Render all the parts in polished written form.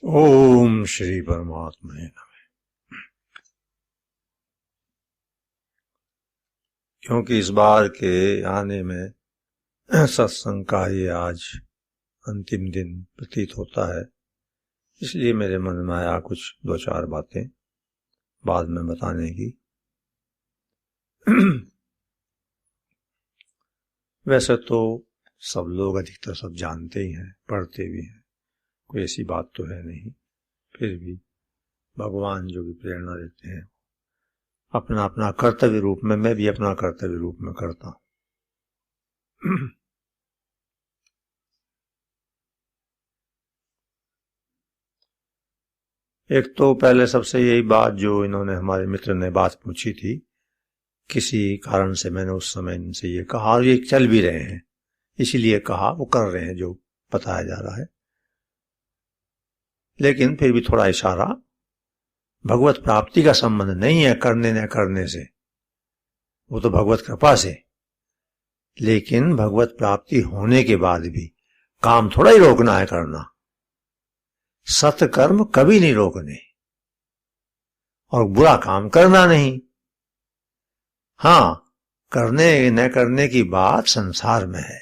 ओम श्री परमात्मा नमः। क्योंकि इस बार के आने में सत्संग का ये आज अंतिम दिन प्रतीत होता है, इसलिए मेरे मन में आया कुछ दो चार बातें बाद में बताने की। वैसे तो सब लोग अधिकतर सब जानते ही हैं, पढ़ते भी हैं, कोई ऐसी बात तो है नहीं। फिर भी भगवान जो भी प्रेरणा देते हैं अपना अपना कर्तव्य रूप में, मैं भी अपना कर्तव्य रूप में करता हूं। एक तो पहले सबसे यही बात जो इन्होंने हमारे मित्र ने बात पूछी थी, किसी कारण से मैंने उस समय इनसे ये कहा, और ये चल भी रहे हैं इसीलिए कहा, वो कर रहे हैं जो बताया जा रहा है। लेकिन फिर भी थोड़ा इशारा, भगवत प्राप्ति का संबंध नहीं है करने न करने से, वो तो भगवत कृपा से। लेकिन भगवत प्राप्ति होने के बाद भी काम थोड़ा ही रोकना है करना, सत्कर्म कभी नहीं रोकने, और बुरा काम करना नहीं। हां, करने न करने की बात संसार में है,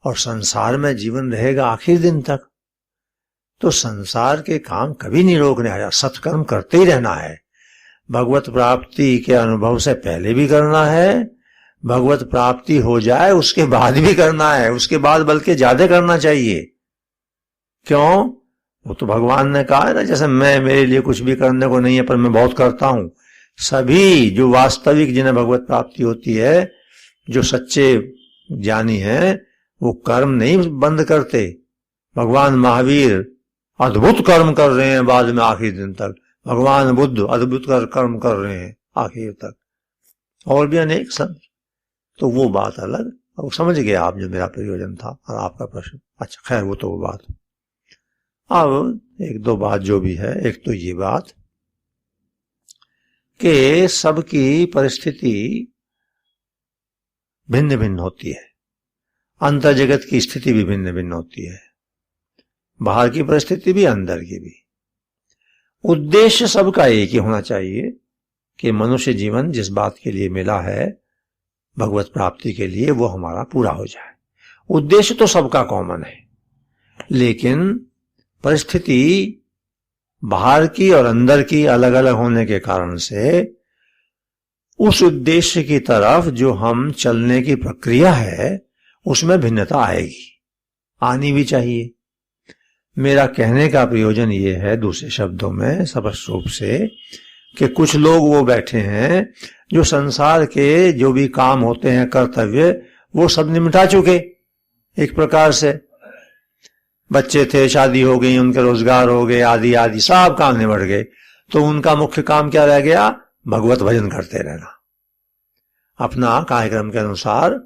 और संसार में जीवन रहेगा आखिर दिन तक, तो संसार के काम कभी नहीं रोकने आया, सत्कर्म करते ही रहना है। भगवत प्राप्ति के अनुभव से पहले भी करना है, भगवत प्राप्ति हो जाए उसके बाद भी करना है, उसके बाद बल्कि ज्यादा करना चाहिए। क्यों? वो तो भगवान ने कहा है ना, जैसे मैं, मेरे लिए कुछ भी करने को नहीं है पर मैं बहुत करता हूं। सभी जो वास्तविक जिन्हें भगवत प्राप्ति होती है, जो सच्चे ज्ञानी हैं, वो कर्म नहीं बंद करते। भगवान महावीर अद्भुत कर्म कर रहे हैं बाद में आखिर दिन तक, भगवान बुद्ध अद्भुत कर्म कर रहे हैं आखिर तक, और भी अनेक संत। तो वो बात अलग, वो समझ गए आप जो मेरा प्रयोजन था और आपका प्रश्न। अच्छा खैर, वो तो वो बात। अब एक दो बात जो भी है, एक तो ये बात कि सबकी परिस्थिति भिन्न भिन्न होती है, अंतर जगत की स्थिति भी भिन्न भिन्न होती है, बाहर की परिस्थिति भी अंदर की भी। उद्देश्य सबका एक ही होना चाहिए कि मनुष्य जीवन जिस बात के लिए मिला है, भगवत प्राप्ति के लिए, वो हमारा पूरा हो जाए। उद्देश्य तो सबका कॉमन है, लेकिन परिस्थिति बाहर की और अंदर की अलग अलग होने के कारण से उस उद्देश्य की तरफ जो हम चलने की प्रक्रिया है उसमें भिन्नता आएगी, आनी भी चाहिए। मेरा कहने का प्रयोजन ये है, दूसरे शब्दों में स्पष्ट रूप से, कि कुछ लोग वो बैठे हैं जो संसार के जो भी काम होते हैं, कर्तव्य, वो सब निपटा चुके। एक प्रकार से बच्चे थे, शादी हो गई, उनके रोजगार हो गए, आदि आदि सब काम निपट गए, तो उनका मुख्य काम क्या रह गया? भगवत भजन करते रहना, अपना कार्यक्रम के अनुसार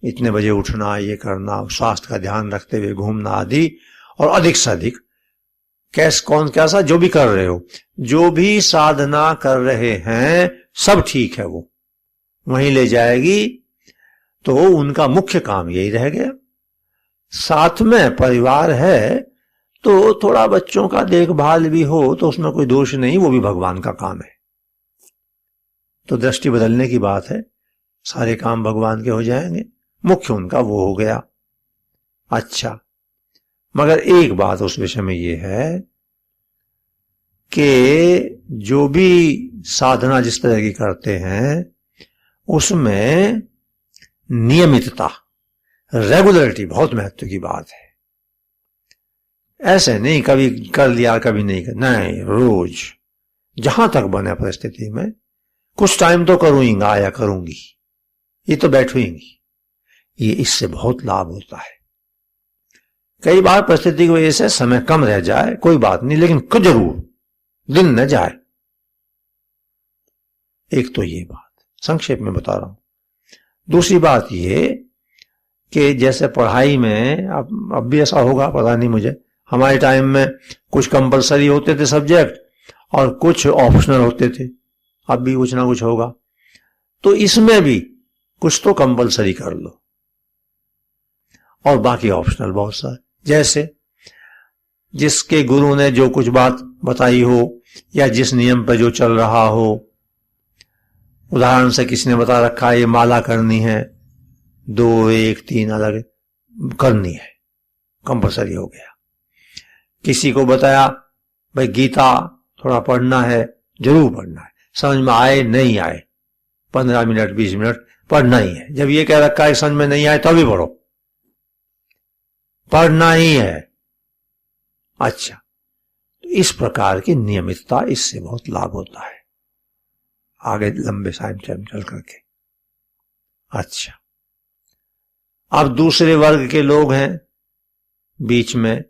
इतने बजे उठना, ये करना, स्वास्थ्य का ध्यान रखते हुए घूमना आदि, और अधिक से अधिक कौन कैसा जो भी कर रहे हो, जो भी साधना कर रहे हैं सब ठीक है, वो वहीं ले जाएगी। तो उनका मुख्य काम यही रह गया। साथ में परिवार है तो थोड़ा बच्चों का देखभाल भी हो तो उसमें कोई दोष नहीं, वो भी भगवान का काम है। तो दृष्टि बदलने की बात है, सारे काम भगवान के हो जाएंगे, मुख्य उनका वो हो गया। अच्छा, मगर एक बात उस विषय में ये है कि जो भी साधना जिस तरह की करते हैं उसमें नियमितता, रेगुलरिटी बहुत महत्व की बात है। ऐसे नहीं कभी कर लिया कभी नहीं कर, नहीं, रोज जहां तक बने परिस्थिति में कुछ टाइम तो करूंगा या करूंगी, ये तो बैठूंगी, ये इससे बहुत लाभ होता है। कई बार परिस्थिति की वजह से समय कम रह जाए, कोई बात नहीं, लेकिन कुछ जरूर दिन न जाए। एक तो ये बात संक्षेप में बता रहा हूं। दूसरी बात ये कि जैसे पढ़ाई में, अब भी ऐसा होगा पता नहीं मुझे, हमारे टाइम में कुछ कंपलसरी होते थे सब्जेक्ट और कुछ ऑप्शनल होते थे, अब भी कुछ ना कुछ होगा। तो इसमें भी कुछ तो कंपलसरी कर लो और बाकी ऑप्शनल बहुत सारे। जैसे जिसके गुरु ने जो कुछ बात बताई हो या जिस नियम पर जो चल रहा हो, उदाहरण से किसी ने बता रखा है ये माला करनी है, 2 1 3 अलग करनी है, कंपलसरी हो गया। किसी को बताया भाई गीता थोड़ा पढ़ना है, जरूर पढ़ना है, समझ में आए नहीं आए 15 मिनट 20 मिनट पढ़ना ही है। जब ये कह रखा है समझ में नहीं आए तभी पढ़ो, पढ़ना ही है। अच्छा, तो इस प्रकार की नियमितता, इससे बहुत लाभ होता है आगे लंबे टाइम चल करके। अच्छा, अब दूसरे वर्ग के लोग हैं, बीच में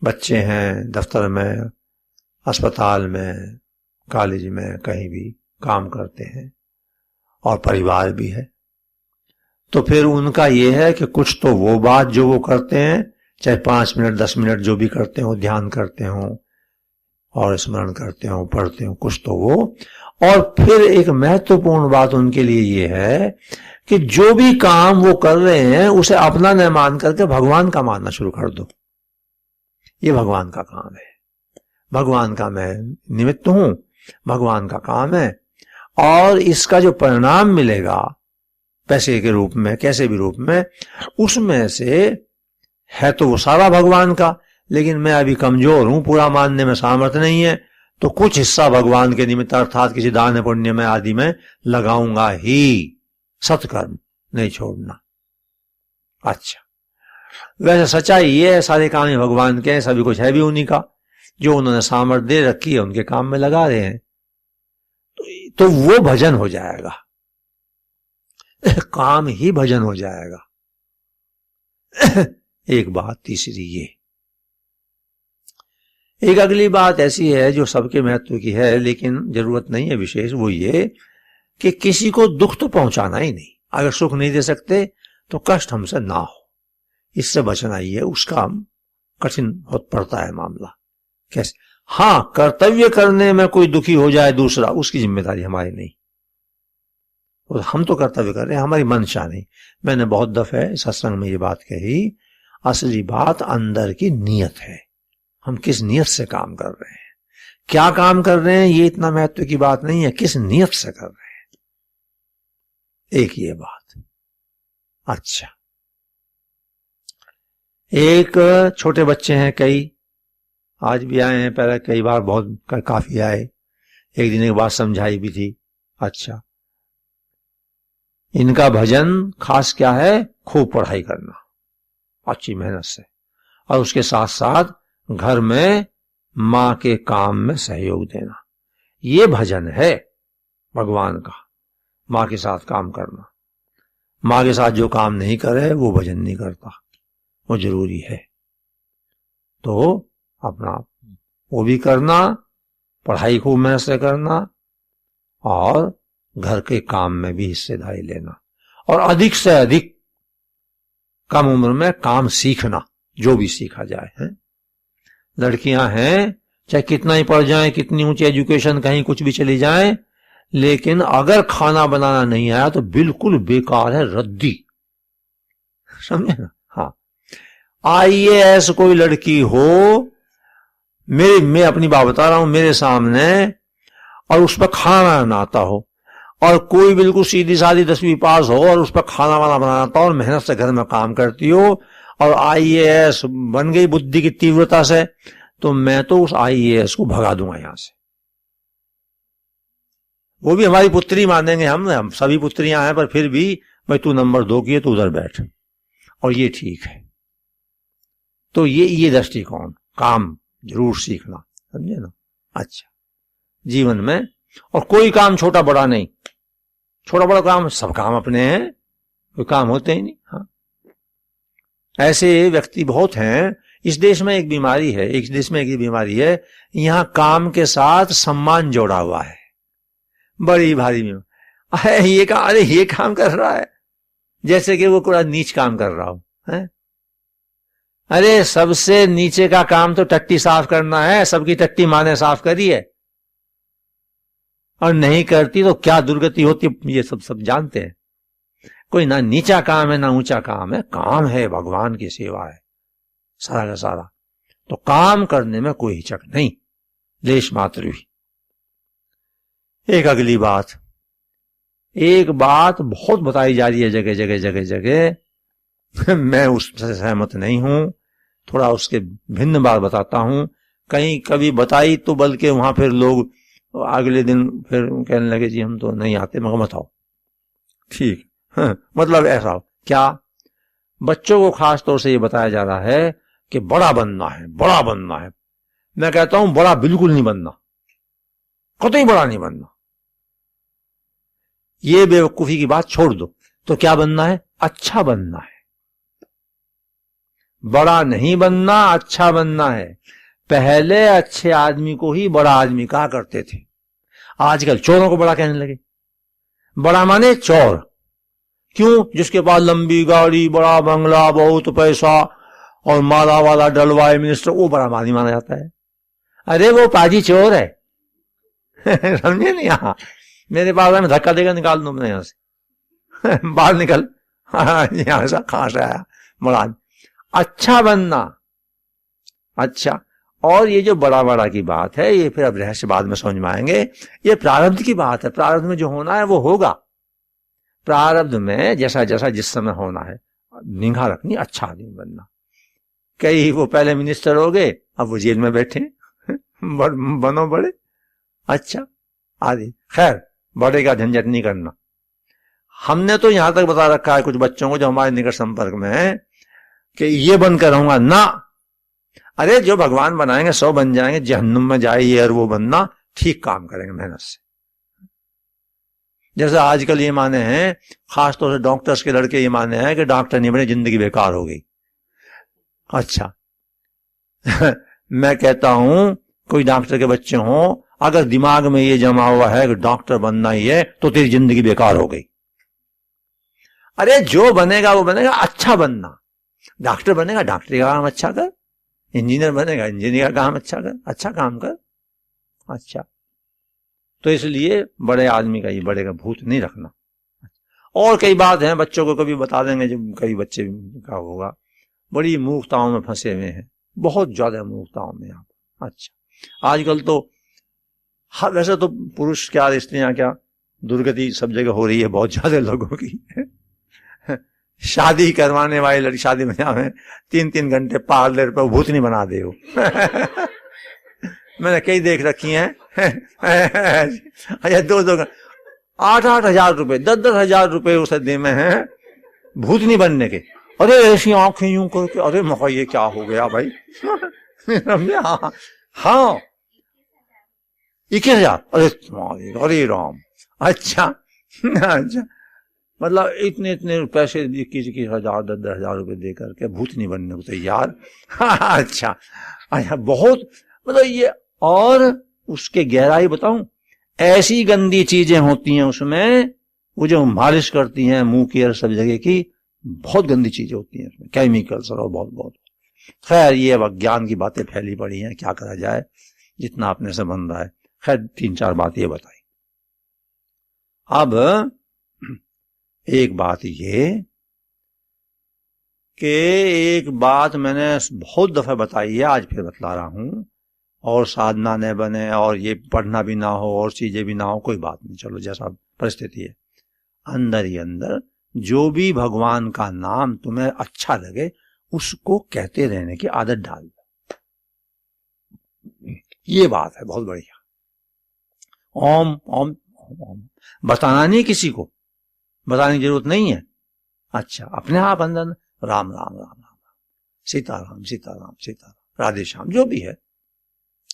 बच्चे हैं, दफ्तर में, अस्पताल में, कॉलेज में, कहीं भी काम करते हैं और परिवार भी है। तो फिर उनका यह है कि कुछ तो वो बात जो वो करते हैं, चाहे 5 मिनट 10 मिनट जो भी करते हो, ध्यान करते हो और स्मरण करते हो, पढ़ते हो, कुछ तो वो। और फिर एक महत्वपूर्ण बात उनके लिए ये है कि जो भी काम वो कर रहे हैं उसे अपना न मान करके भगवान का मानना शुरू कर दो। ये भगवान का काम है, भगवान का मैं निमित्त हूं, भगवान का काम है, और इसका जो परिणाम मिलेगा पैसे के रूप में, कैसे भी रूप में, उसमें से है तो वो सारा भगवान का, लेकिन मैं अभी कमजोर हूं, पूरा मानने में सामर्थ्य नहीं है, तो कुछ हिस्सा भगवान के निमित्त अर्थात किसी दान पुण्य में आदि में लगाऊंगा ही, सत्कर्म नहीं छोड़ना। अच्छा, वैसे सच्चाई ये है सारे काम ही भगवान के हैं, सभी कुछ है भी उन्हीं का, जो उन्होंने सामर्थ्य दे रखी है उनके काम में लगा रहे हैं, तो वो भजन हो जाएगा, काम ही भजन हो जाएगा। एक बात तीसरी ये, एक अगली बात ऐसी है जो सबके महत्व की है लेकिन जरूरत नहीं है विशेष, वो ये कि किसी को दुख तो पहुंचाना ही नहीं। अगर सुख नहीं दे सकते तो कष्ट हमसे ना हो, इससे बचना ही है। उसका कठिन बहुत पड़ता है मामला। कैसे? हाँ, कर्तव्य करने में कोई दुखी हो जाए दूसरा, उसकी जिम्मेदारी हमारी नहीं, और हम तो कर्तव्य कर रहे हैं, हमारी मंशा नहीं। मैंने बहुत दफे सत्संग में ये बात कही, असली बात अंदर की नीयत है, हम किस नीयत से काम कर रहे हैं, क्या काम कर रहे हैं ये इतना महत्व की बात नहीं है, किस नीयत से कर रहे हैं, एक ये बात। अच्छा, एक छोटे बच्चे हैं, कई आज भी आए हैं, पहले कई बार बहुत काफी आए, एक दिन एक बात समझाई भी थी। अच्छा, इनका भजन खास क्या है, खूब पढ़ाई करना अच्छी मेहनत से, और उसके साथ साथ घर में मां के काम में सहयोग देना, ये भजन है भगवान का। मां के साथ काम करना, मां के साथ जो काम नहीं करे वो भजन नहीं करता, वो जरूरी है। तो अपना वो भी करना, पढ़ाई खूब मेहनत से करना, और घर के काम में भी हिस्सेदारी लेना, और अधिक से अधिक कम उम्र में काम सीखना, जो भी सीखा जाए है। लड़कियां हैं चाहे कितना ही पढ़ जाएं, कितनी ऊंची एजुकेशन कहीं कुछ भी चली जाएं, लेकिन अगर खाना बनाना नहीं आया तो बिल्कुल बेकार है, रद्दी, समझे ना। हाँ, आईएएस कोई लड़की हो, मैं अपनी बात बता रहा हूं, मेरे सामने, और उस पर खाना ना आता हो, और कोई बिल्कुल सीधी सादी 10वीं पास हो और उस पर खाना वाना बनाना आता हो और मेहनत से घर में काम करती हो और आईएएस बन गई बुद्धि की तीव्रता से, तो मैं तो उस आईएएस को भगा दूंगा यहां से। वो भी हमारी पुत्री मानेंगे, हम सभी पुत्रियां हैं, पर फिर भी भाई तू नंबर 2 की है, तू उधर बैठ, और ये ठीक है। तो ये दृष्टिकोण, काम जरूर सीखना, समझे ना। अच्छा, जीवन में, और कोई काम छोटा बड़ा नहीं, छोटा बड़ा काम, सब काम अपने हैं, कोई काम होते ही नहीं। हाँ, ऐसे व्यक्ति बहुत हैं। इस देश में एक बीमारी है, इस देश में एक बीमारी है, यहां काम के साथ सम्मान जोड़ा हुआ है, बड़ी भारी में। अरे ये काम कर रहा है, जैसे कि वो पूरा नीच काम कर रहा हो है? अरे सबसे नीचे का काम तो टट्टी साफ करना है, सबकी टट्टी माँ ने साफ करी है, और नहीं करती तो क्या दुर्गति होती, ये सब जानते हैं। कोई ना नीचा काम है ना ऊंचा काम है, काम है भगवान की सेवा है सारा का सारा। तो काम करने में कोई हिचक नहीं, लेश मात्र भी। एक अगली बात, एक बात बहुत बताई जा रही है जगह जगह जगह जगह, मैं उससे सहमत नहीं हूं, थोड़ा उसके भिन्न बात बताता हूं। कहीं कभी बताई तो बल्कि वहां फिर लोग अगले दिन फिर कहने लगे जी हम तो नहीं आते, मगर मत आओ, ठीक। मतलब ऐसा हो क्या, बच्चों को खास तौर से ये बताया जा रहा है कि बड़ा बनना है, बड़ा बनना है। मैं कहता हूं बड़ा बिल्कुल नहीं बनना, कतई बड़ा नहीं बनना। ये बेवकूफी की बात छोड़ दो। तो क्या बनना है? अच्छा बनना है। बड़ा नहीं बनना, अच्छा बनना है। पहले अच्छे आदमी को ही बड़ा आदमी कहा करते थे, आजकल चोरों को बड़ा कहने लगे। बड़ा माने चोर। क्यों? जिसके पास लंबी गाड़ी, बड़ा बंगला, बहुत पैसा और माला वाला डलवाए मिनिस्टर, वो बड़ा आदमी माना जाता है। अरे वो पाजी चोर है। समझे नहीं? हाँ, मेरे पास में धक्का देकर निकाल दूं मैं यहां से। बाहर निकल। यहां से कहां से आया बड़ा? अच्छा बनना, अच्छा। और ये जो बड़ा बड़ा की बात है, ये फिर अब रहस्य बाद में समझ में आएंगे, ये प्रारब्ध की बात है। प्रारब्ध में जो होना है वो होगा। प्रारब्ध में जैसा जैसा जिस समय होना है, निगाह रखनी, अच्छा आदमी बनना। कई वो पहले मिनिस्टर हो गए, अब वो जेल में बैठे। बनो बड़े, अच्छा आदि। खैर, बड़े का झंझट नहीं करना। हमने तो यहां तक बता रखा है कुछ बच्चों को जो हमारे निकट संपर्क में है कि ये बनकर रहूंगा ना। अरे जो भगवान बनाएंगे 100 बन जाएंगे, जहन्नुम में जाए ये और वो बनना, ठीक काम करेंगे मेहनत से। जैसे आजकल ये माने हैं, खासतौर से डॉक्टर्स के लड़के ये माने हैं कि डॉक्टर नहीं बने जिंदगी बेकार हो गई। अच्छा। मैं कहता हूं कोई डॉक्टर के बच्चे हों, अगर दिमाग में ये जमा हुआ है कि डॉक्टर बनना ही है, तो तेरी जिंदगी बेकार हो गई। अरे जो बनेगा वो बनेगा, अच्छा बनना। डॉक्टर बनेगा, डॉक्टरी का काम अच्छा कर। इंजीनियर बनेगा, इंजीनियर का काम अच्छा कर, अच्छा काम कर। अच्छा, तो इसलिए बड़े आदमी का, ये बड़े का भूत नहीं रखना। और कई बात है, बच्चों को कभी बता देंगे, जब कई बच्चे का होगा बड़ी मूर्खताओं में फंसे हुए हैं, बहुत ज्यादा मूर्खताओं में आप। अच्छा, आजकल तो वैसे तो पुरुष क्या स्त्रियां क्या, दुर्गति सब जगह हो रही है बहुत ज्यादा लोगों की। शादी करवाने वाली लड़की शादी में 3-3 घंटे पार्लर पर भूतनी बना दे हो। मैंने कई देख रखी हैं। अच्छा, 2-2 8-8 हजार रुपए, 10-10 हजार रुपए उसे दे में है भूतनी बनने के। अरे ऐसी आंखें यूं करके, अरे मौका ये क्या हो गया भाई। हाँ हाँ, 21,000। अरे राम। अच्छा अच्छा, मतलब इतने इतने पैसे 21,000 10-10 हजार रुपए दे करके भूतनी बनने को तैयार। अच्छा अच्छा, बहुत मतलब ये। और उसके गहराई बताऊं, ऐसी गंदी चीजें होती हैं उसमें, वो जो मालिश करती हैं मुंह की और सब जगह की, बहुत गंदी चीजें होती हैं उसमें, केमिकल्स और बहुत बहुत। खैर, ये अब अज्ञान की बातें फैली पड़ी हैं, क्या करा जाए, जितना अपने से बन रहा है। खैर, 3-4 बात ये बताई। अब एक बात ये कि एक बात मैंने बहुत दफा बताई है, आज फिर बतला रहा हूं। और साधना न बने और ये पढ़ना भी ना हो और चीजें भी ना हो, कोई बात नहीं, चलो जैसा परिस्थिति है, अंदर ही अंदर जो भी भगवान का नाम तुम्हें अच्छा लगे उसको कहते रहने की आदत डाल दो। ये बात है बहुत बढ़िया। ओम ओम ओम, बताना नहीं, किसी को बताने की जरूरत नहीं है। अच्छा, अपने आप अंदर राम राम राम राम, सीताराम सीताराम सीताराम, राधे श्याम, जो भी है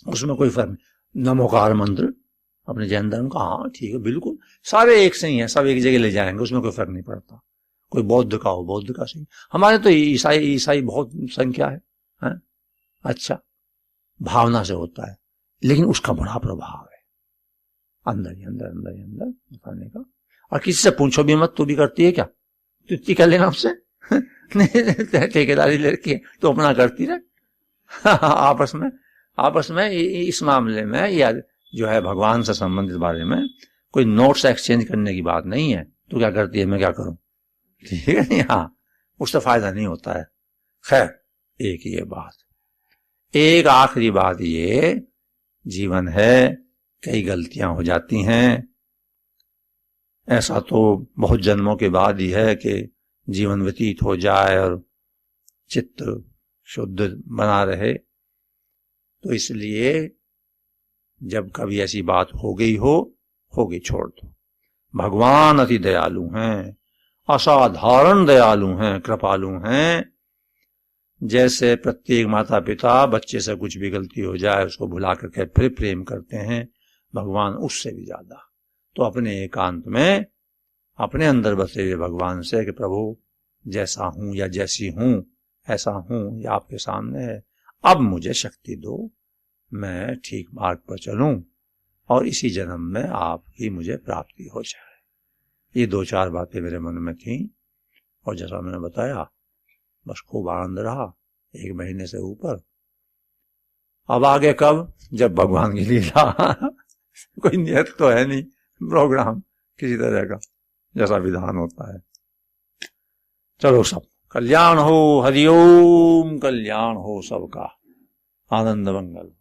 उसमें कोई फर्क नहीं। नमोकार मंत्र अपने जैन धर्म का, हाँ ठीक है, बिल्कुल सारे एक से ही है, सब एक जगह ले जाएंगे, उसमें कोई फर्क नहीं पड़ता। कोई बौद्ध का हो बौद्ध का सही, हमारे तो ईसाई बहुत संख्या है? अच्छा, भावना से होता है, लेकिन उसका बड़ा प्रभाव है अंदर ही अंदर अंदर ही अंदर बताने का। और किसी से पूछो भी मत, तू भी करती है क्या, तू कर लेना उससे। ठेकेदारी लड़की है तो अपना करती रहे। आपस में इस मामले में, या जो है भगवान से संबंधित बारे में कोई नोट्स एक्सचेंज करने की बात नहीं है। तू क्या करती है, मैं क्या करूं, ठीक है नहीं? हाँ, उससे फायदा नहीं होता है। खैर, एक ये बात। एक आखिरी बात, ये जीवन है, कई गलतियां हो जाती हैं। ऐसा तो बहुत जन्मों के बाद ही है कि जीवन व्यतीत हो जाए और चित्त शुद्ध बना रहे। तो इसलिए जब कभी ऐसी बात हो गई छोड़ दो। भगवान अति दयालु हैं, असाधारण दयालु हैं, कृपालु हैं। जैसे प्रत्येक माता पिता बच्चे से कुछ भी गलती हो जाए उसको भुला करके फिर प्रेम करते हैं, भगवान उससे भी ज्यादा। तो अपने एकांत में अपने अंदर बसे हुए भगवान से कि प्रभु जैसा हूं या जैसी हूं, ऐसा हूं या आपके सामने है, अब मुझे शक्ति दो, मैं ठीक मार्ग पर चलूं और इसी जन्म में आपकी मुझे प्राप्ति हो जाए। ये 2-4 बातें मेरे मन में थी और जैसा मैंने बताया बस खूब आनंद रहा 1 महीने से ऊपर। अब आगे कब, जब भगवान की लीला कोई नियत तो है नहीं, प्रोग्राम किसी तरह का जैसा विधान होता है। चलो सब कल्याण हो, हरिओम, कल्याण हो सबका, आनंद मंगल।